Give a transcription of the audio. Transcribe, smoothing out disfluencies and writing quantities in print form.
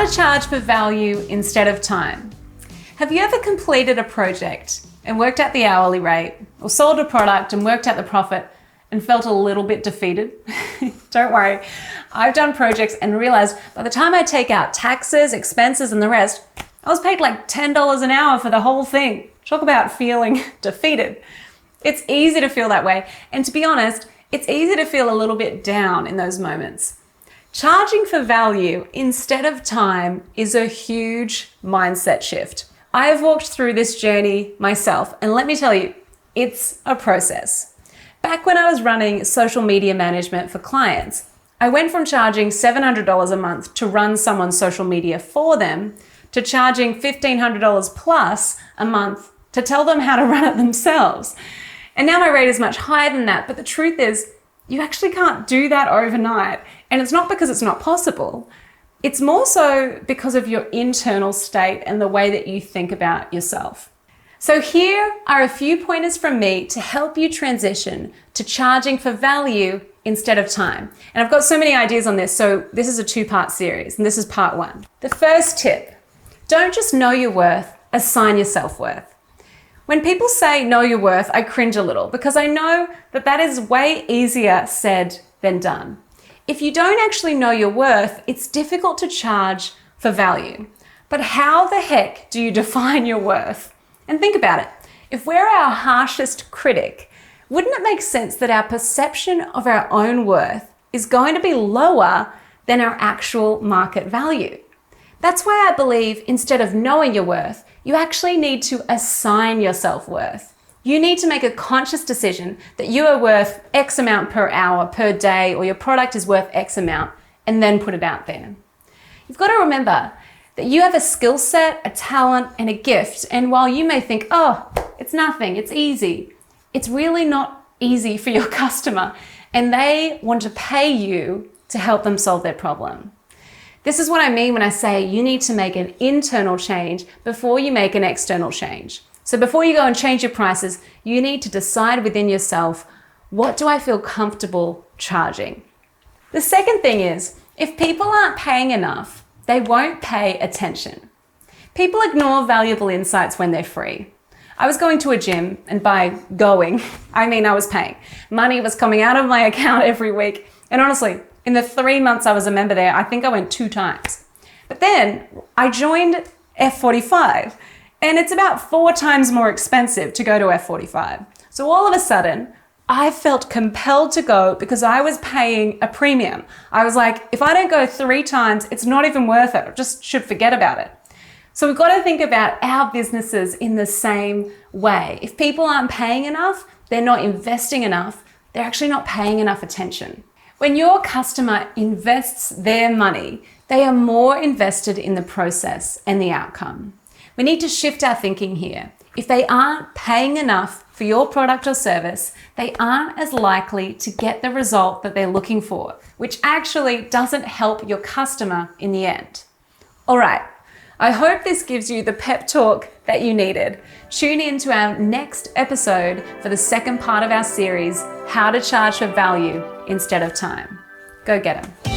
How to charge for value instead of time. Have you ever completed a project and worked out the hourly rate, or sold a product and worked out the profit and felt a little bit defeated? Don't worry, I've done projects and realized by the time I take out taxes, expenses, and the rest, I was paid like $10 an hour for the whole thing. Talk about feeling defeated. It's easy to feel that way, and to be honest, it's easy to feel a little bit down in those moments. Charging for value instead of time is a huge mindset shift. I have walked through this journey myself, and let me tell you, it's a process. Back when I was running social media management for clients, I went from charging $700 a month to run someone's social media for them to charging $1,500 plus a month to tell them how to run it themselves. And now my rate is much higher than that, but the truth is, you actually can't do that overnight. And it's not because it's not possible. It's more so because of your internal state and the way that you think about yourself. So here are a few pointers from me to help you transition to charging for value instead of time. And I've got so many ideas on this, so this is a two-part series, and this is part one. The first tip, don't just know your worth, assign your self-worth. When people say know your worth, I cringe a little because I know that that is way easier said than done. If you don't actually know your worth, it's difficult to charge for value. But how the heck do you define your worth? And think about it. If we're our harshest critic, wouldn't it make sense that our perception of our own worth is going to be lower than our actual market value? That's why I believe instead of knowing your worth, you actually need to assign your self-worth. You need to make a conscious decision that you are worth X amount per hour, per day, or your product is worth X amount, and then put it out there. You've got to remember that you have a skill set, a talent, and a gift. And while you may think, oh, it's nothing, it's easy, it's really not easy for your customer, and they want to pay you to help them solve their problem. This is what I mean when I say you need to make an internal change before you make an external change. So before you go and change your prices, you need to decide within yourself, what do I feel comfortable charging? The second thing is, if people aren't paying enough, they won't pay attention. People ignore valuable insights when they're free. I was going to a gym, and by going, I mean I was paying. Money was coming out of my account every week, and honestly, in the 3 months I was a member there, I think I went 2 times. But then I joined F45, and it's about 4 times more expensive to go to F45. So all of a sudden, I felt compelled to go because I was paying a premium. I was like, if I don't go 3 times, it's not even worth it. I just should forget about it. So we've got to think about our businesses in the same way. If people aren't paying enough, they're not investing enough, they're actually not paying enough attention. When your customer invests their money, they are more invested in the process and the outcome. We need to shift our thinking here. If they aren't paying enough for your product or service, they aren't as likely to get the result that they're looking for, which actually doesn't help your customer in the end. All right, I hope this gives you the pep talk that you needed. Tune in to our next episode for the second part of our series, How to Charge for Value Instead of Time. Go get 'em.